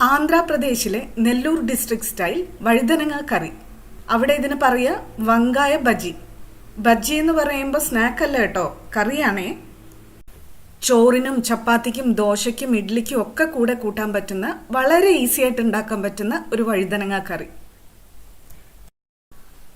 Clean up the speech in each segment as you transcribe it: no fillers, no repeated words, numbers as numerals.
ആന്ധ്രാപ്രദേശിലെ Nellore district style വഴുതനങ്ങ കറി. അവിടെ ഇതിന് പറയുക വങ്കായ ബജി. ബജി എന്ന് പറയുമ്പോൾ സ്നാക്ക് അല്ല കേട്ടോ, കറിയാണേ. ചോറിനും ചപ്പാത്തിക്കും ദോശയ്ക്കും ഇഡ്ലിക്കും ഒക്കെ കൂടെ കൂട്ടാൻ പറ്റുന്ന, വളരെ ഈസി ആയിട്ട് ഉണ്ടാക്കാൻ പറ്റുന്ന ഒരു വഴുതനങ്ങ കറി.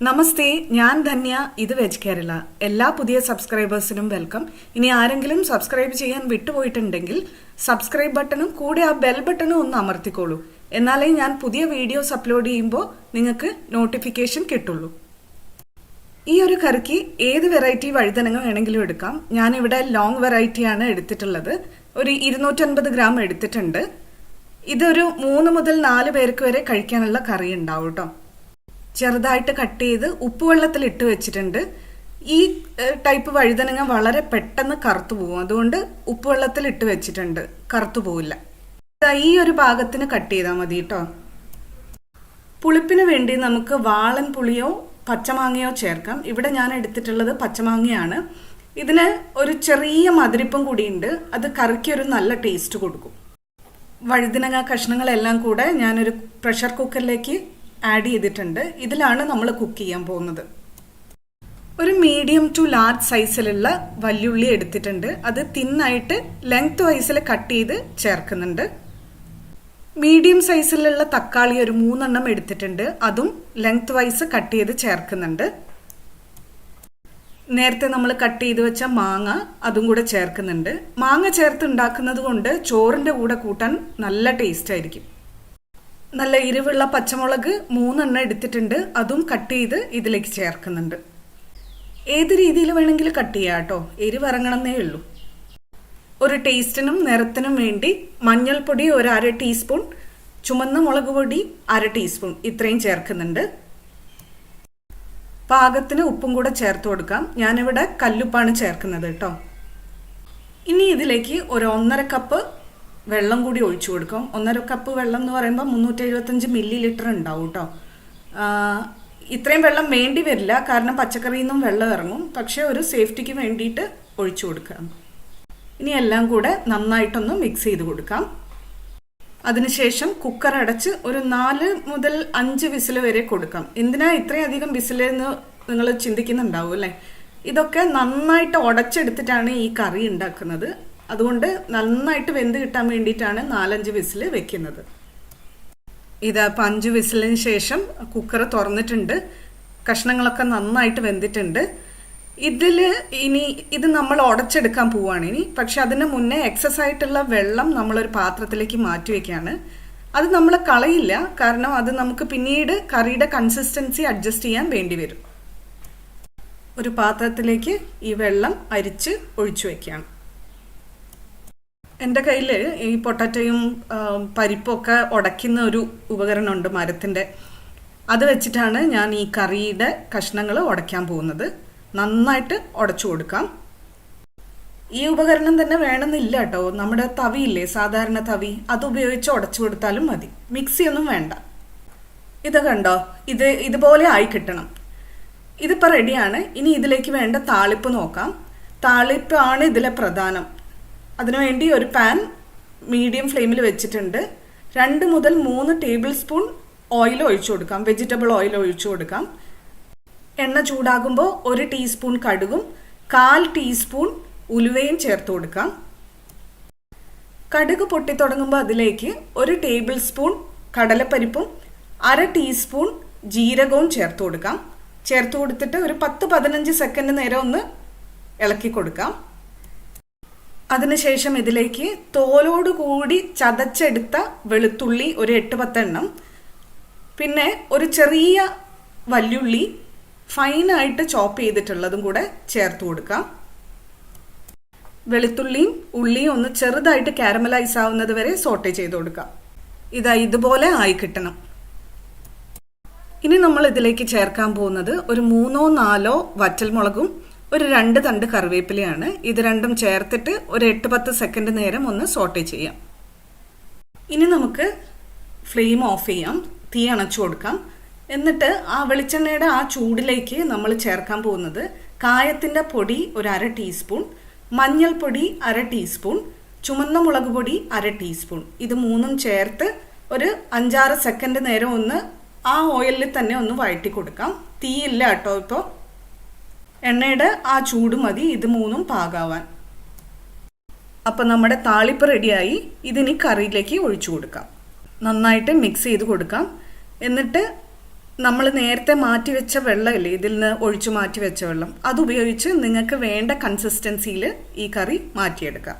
നമസ്തേ, ഞാൻ ധന്യ. ഇത് വെജ് കേരള. എല്ലാ പുതിയ സബ്സ്ക്രൈബേഴ്സിനും വെൽക്കം. ഇനി ആരെങ്കിലും സബ്സ്ക്രൈബ് ചെയ്യാൻ വിട്ടുപോയിട്ടുണ്ടെങ്കിൽ സബ്സ്ക്രൈബ് ബട്ടണും കൂടെ ആ ബെൽ ബട്ടണും ഒന്ന് അമർത്തിക്കോളൂ. എന്നാലേ ഞാൻ പുതിയ വീഡിയോസ് അപ്ലോഡ് ചെയ്യുമ്പോൾ നിങ്ങൾക്ക് നോട്ടിഫിക്കേഷൻ കിട്ടുള്ളൂ. ഈ ഒരു കറിക്ക് ഏത് വെറൈറ്റി വഴുതനങ്ങ വേണമെങ്കിലും എടുക്കാം. ഞാനിവിടെ ലോങ് വെറൈറ്റിയാണ് എടുത്തിട്ടുള്ളത്. ഒരു 250 ഗ്രാം എടുത്തിട്ടുണ്ട്. ഇതൊരു 3 മുതൽ 4 പേർക്ക് വരെ കഴിക്കാനുള്ള കറി ഉണ്ടാവും കേട്ടോ. ചെറുതായിട്ട് കട്ട് ചെയ്ത് ഉപ്പുവെള്ളത്തിൽ ഇട്ട് വെച്ചിട്ടുണ്ട്. ഈ ടൈപ്പ് വഴുതനങ്ങ വളരെ പെട്ടെന്ന് കറുത്തു പോകും, അതുകൊണ്ട് ഉപ്പുവെള്ളത്തിൽ ഇട്ട് വെച്ചിട്ടുണ്ട്, കറുത്തു പോവില്ല. ഈ ഒരു പാകത്തിന് കട്ട് ചെയ്താൽ മതി കേട്ടോ. പുളിപ്പിന് വേണ്ടി നമുക്ക് വാളൻ പുളിയോ പച്ചമാങ്ങയോ ചേർക്കാം. ഇവിടെ ഞാൻ എടുത്തിട്ടുള്ളത് പച്ചമാങ്ങയാണ്. ഇതിന് ഒരു ചെറിയ മധുരിപ്പം കൂടിയുണ്ട്, അത് കറിക്ക് ഒരു നല്ല ടേസ്റ്റ് കൊടുക്കും. വഴുതനങ്ങ കഷ്ണങ്ങളെല്ലാം കൂടെ ഞാനൊരു പ്രഷർ കുക്കറിലേക്ക് ആഡ് ചെയ്തിട്ടുണ്ട്. ഇതിലാണ് നമ്മൾ കുക്ക് ചെയ്യാൻ പോകുന്നത്. ഒരു മീഡിയം ടു ലാർജ് സൈസിലുള്ള വല്യുള്ളി എടുത്തിട്ടുണ്ട്. അത് തിന്നായിട്ട് ലെങ്ത് വൈസിൽ കട്ട് ചെയ്ത് ചേർക്കുന്നുണ്ട്. മീഡിയം സൈസിലുള്ള തക്കാളി ഒരു 3 എണ്ണം എടുത്തിട്ടുണ്ട്. അതും ലെങ്ത് വൈസ് കട്ട് ചെയ്ത് ചേർക്കുന്നുണ്ട്. നേരത്തെ നമ്മൾ കട്ട് ചെയ്ത് വെച്ച മാങ്ങ, അതും കൂടെ ചേർക്കുന്നുണ്ട്. മാങ്ങ ചേർത്ത് ഉണ്ടാക്കുന്നത് കൊണ്ട് ചോറിൻ്റെ കൂടെ കൂട്ടാൻ നല്ല ടേസ്റ്റ് ആയിരിക്കും. നല്ല എരിവുള്ള പച്ചമുളക് 3 എണ്ണം എടുത്തിട്ടുണ്ട്. അതും കട്ട് ചെയ്ത് ഇതിലേക്ക് ചേർക്കുന്നുണ്ട്. ഏത് രീതിയിൽ വേണമെങ്കിലും കട്ട് ചെയ്യാം കേട്ടോ, എരിവ് ഇറങ്ങണമെന്നേ ഉള്ളൂ. ഒരു ടേസ്റ്റിനും നിറത്തിനും വേണ്ടി മഞ്ഞൾപ്പൊടി ഒരു 1/2 ടീസ്പൂൺ, ചുമന്ന മുളക് പൊടി 1/2 ടീസ്പൂൺ, ഇത്രയും ചേർക്കുന്നുണ്ട്. പാകത്തിന് ഉപ്പും കൂടെ ചേർത്ത് കൊടുക്കാം. ഞാനിവിടെ കല്ലുപ്പാണ് ചേർക്കുന്നത് കേട്ടോ. ഇനി ഇതിലേക്ക് ഒരു 1.5 കപ്പ് വെള്ളം കൂടി ഒഴിച്ചു കൊടുക്കും. 1.5 കപ്പ് വെള്ളം എന്ന് പറയുമ്പോൾ 375 മില്ലി ലിറ്റർ ഉണ്ടാവും കേട്ടോ. ഇത്രയും വെള്ളം വേണ്ടി വരില്ല, കാരണം പച്ചക്കറിയിൽ നിന്നും വെള്ളം ഇറങ്ങും. പക്ഷെ ഒരു സേഫ്റ്റിക്ക് വേണ്ടിയിട്ട് ഒഴിച്ചു കൊടുക്കാം. ഇനി എല്ലാം കൂടെ നന്നായിട്ടൊന്ന് മിക്സ് ചെയ്ത് കൊടുക്കാം. അതിനുശേഷം കുക്കർ അടച്ച് ഒരു 4 മുതൽ 5 വിസിൽ വരെ കൊടുക്കാം. എന്തിനാ ഇത്രയും അധികം വിസിലെന്ന് നിങ്ങൾ ചിന്തിക്കുന്നുണ്ടാവും അല്ലേ? ഇതൊക്കെ നന്നായിട്ട് ഉടച്ചെടുത്തിട്ടാണ് ഈ കറി ഉണ്ടാക്കുന്നത്. അതുകൊണ്ട് നന്നായിട്ട് വെന്ത് കിട്ടാൻ വേണ്ടിയിട്ടാണ് 4-5 വിസിൽ വെക്കുന്നത്. ഇതപ്പോൾ 5 വിസിലിന് ശേഷം കുക്കർ തുറന്നിട്ടുണ്ട്. കഷ്ണങ്ങളൊക്കെ നന്നായിട്ട് വെന്തിട്ടുണ്ട്. ഇത് നമ്മൾ ഉടച്ചെടുക്കാൻ പോവുകയാണ് ഇനി. പക്ഷെ അതിന് മുന്നേ എക്സസ് ആയിട്ടുള്ള വെള്ളം നമ്മളൊരു പാത്രത്തിലേക്ക് മാറ്റി വയ്ക്കുകയാണ്. അത് നമ്മൾ കളയില്ല, കാരണം അത് നമുക്ക് പിന്നീട് കറിയുടെ കൺസിസ്റ്റൻസി അഡ്ജസ്റ്റ് ചെയ്യാൻ വേണ്ടി വരും. ഒരു പാത്രത്തിലേക്ക് ഈ വെള്ളം അരിച്ച് ഒഴിച്ചു വയ്ക്കുകയാണ്. എൻ്റെ കയ്യിൽ ഈ പൊട്ടാറ്റോയും പരിപ്പൊക്കെ ഉടയ്ക്കുന്ന ഒരു ഉപകരണമുണ്ട് മരത്തിൻ്റെ. അത് വെച്ചിട്ടാണ് ഞാൻ ഈ കറിയുടെ കഷ്ണങ്ങൾ ഉടയ്ക്കാൻ പോകുന്നത്. നന്നായിട്ട് ഉടച്ചു കൊടുക്കാം. ഈ ഉപകരണം തന്നെ വേണമെന്നില്ല കേട്ടോ. നമ്മുടെ തവിയില്ലേ, സാധാരണ തവി, അതുപയോഗിച്ച് ഉടച്ചു കൊടുത്താലും മതി. മിക്സിയൊന്നും വേണ്ട. ഇത് കണ്ടോ, ഇതുപോലെ ആയി കിട്ടണം. ഇതിപ്പോൾ റെഡിയാണ്. ഇനി ഇതിലേക്ക് വേണ്ട താളിപ്പ് നോക്കാം. താളിപ്പാണ് ഇതിലെ പ്രധാനം. അതിനുവേണ്ടി ഒരു പാൻ മീഡിയം ഫ്ലെയിമിൽ വെച്ചിട്ടുണ്ട്. 2 മുതൽ 3 ടേബിൾ സ്പൂൺ ഓയിൽ ഒഴിച്ചു കൊടുക്കാം. വെജിറ്റബിൾ ഓയിൽ ഒഴിച്ചു കൊടുക്കാം. എണ്ണ ചൂടാകുമ്പോൾ 1 ടീസ്പൂൺ കടുകും 1/4 ടീസ്പൂൺ ഉലുവയും ചേർത്ത് കൊടുക്കാം. കടുക് പൊട്ടിത്തുടങ്ങുമ്പോൾ അതിലേക്ക് 1 ടേബിൾ സ്പൂൺ കടലപ്പരിപ്പും 1/2 ടീസ്പൂൺ ജീരകവും ചേർത്ത് കൊടുക്കാം. ചേർത്ത് കൊടുത്തിട്ട് ഒരു 10-15 സെക്കൻഡ് നേരം ഒന്ന് ഇളക്കി കൊടുക്കാം. അതിനുശേഷം ഇതിലേക്ക് തോലോടുകൂടി ചതച്ചെടുത്ത വെളുത്തുള്ളി ഒരു 8-10 എണ്ണം, പിന്നെ ഒരു ചെറിയ വല്യുള്ളി ഫൈനായിട്ട് ചോപ്പ് ചെയ്തിട്ടുള്ളതും കൂടെ ചേർത്ത് കൊടുക്കാം. വെളുത്തുള്ളിയും ഉള്ളിയും ഒന്ന് ചെറുതായിട്ട് കാരമലൈസ് ആവുന്നത് വരെ സോട്ടേ ചെയ്ത് കൊടുക്കാം. ഇതുപോലെ ആയി കിട്ടണം. ഇനി നമ്മൾ ഇതിലേക്ക് ചേർക്കാൻ പോകുന്നത് ഒരു 3-4 വറ്റൽമുളകും ഒരു 2 തണ്ട് കറിവേപ്പിലയാണ്. ഇത് രണ്ടും ചേർത്തിട്ട് ഒരു 8-10 സെക്കൻഡ് നേരം ഒന്ന് സോട്ടേ ചെയ്യാം. ഇനി നമുക്ക് ഫ്ലെയിം ഓഫ് ചെയ്യാം, തീ അണച്ചു കൊടുക്കാം. എന്നിട്ട് ആ വെളിച്ചെണ്ണയുടെ ആ ചൂടിലേക്ക് നമ്മൾ ചേർക്കാൻ പോകുന്നത് കായത്തിൻ്റെ പൊടി ഒരു 1/2 ടീസ്പൂൺ, മഞ്ഞൾപ്പൊടി 1/2 ടീസ്പൂൺ, ചുമന്ന മുളക് പൊടി 1/2 ടീസ്പൂൺ. ഇത് 3ഉം ചേർത്ത് ഒരു 5-6 സെക്കൻഡ് നേരം ഒന്ന് ആ ഓയിലിൽ തന്നെ ഒന്ന് വഴറ്റി കൊടുക്കാം. തീയില്ല കേട്ടോ ഇപ്പോൾ. എണ്ണയുടെ ആ ചൂട് മതി ഇത് മൂന്നും പാകാവാൻ. അപ്പം നമ്മുടെ താളിപ്പ് റെഡിയായി. ഇതിനി കറിയിലേക്ക് ഒഴിച്ചു കൊടുക്കാം. നന്നായിട്ട് മിക്സ് ചെയ്ത് കൊടുക്കാം. എന്നിട്ട് നമ്മൾ നേരത്തെ മാറ്റി വെച്ച വെള്ളമില്ലേ, ഇതിൽ നിന്ന് ഒഴിച്ചു മാറ്റി വെച്ച വെള്ളം, അതുപയോഗിച്ച് നിങ്ങൾക്ക് വേണ്ട കൺസിസ്റ്റൻസിയിൽ ഈ കറി മാറ്റിയെടുക്കാം.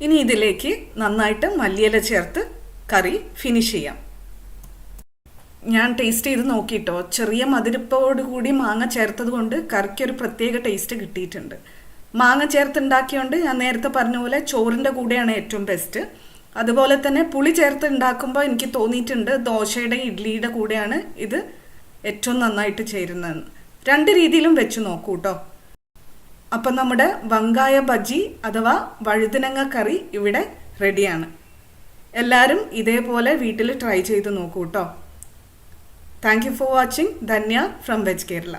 ഇനി ഇതിലേക്ക് നന്നായിട്ട് മല്ലിയില ചേർത്ത് കറി ഫിനിഷ് ചെയ്യാം. ഞാൻ ടേസ്റ്റ് ചെയ്ത് നോക്കിയിട്ടോ, ചെറിയ മധുരപ്പോട് കൂടി മാങ്ങ ചേർത്തത് കൊണ്ട് കറിക്കൊരു പ്രത്യേക ടേസ്റ്റ് കിട്ടിയിട്ടുണ്ട്. മാങ്ങ ചേർത്തുണ്ടാക്കിയോണ്ട് ഞാൻ നേരത്തെ പറഞ്ഞ പോലെ ചോറിൻ്റെ കൂടെയാണ് ഏറ്റവും ബെസ്റ്റ്. അതുപോലെ തന്നെ പുളി ചേർത്ത് ഉണ്ടാക്കുമ്പോൾ എനിക്ക് തോന്നിയിട്ടുണ്ട് ദോശയുടെ ഇഡ്ലിയുടെ കൂടെയാണ് ഇത് ഏറ്റവും നന്നായിട്ട് ചേരുന്നതെന്ന്. 2 രീതിയിലും വെച്ച് നോക്കൂ കേട്ടോ. അപ്പം നമ്മുടെ വങ്കായ ബജി അഥവാ വഴുതനങ്ങ കറി ഇവിടെ റെഡിയാണ്. എല്ലാവരും ഇതേപോലെ വീട്ടിൽ ട്രൈ ചെയ്ത് നോക്കൂ കേട്ടോ. Thank you for watching. Dhanya from veg Kerala.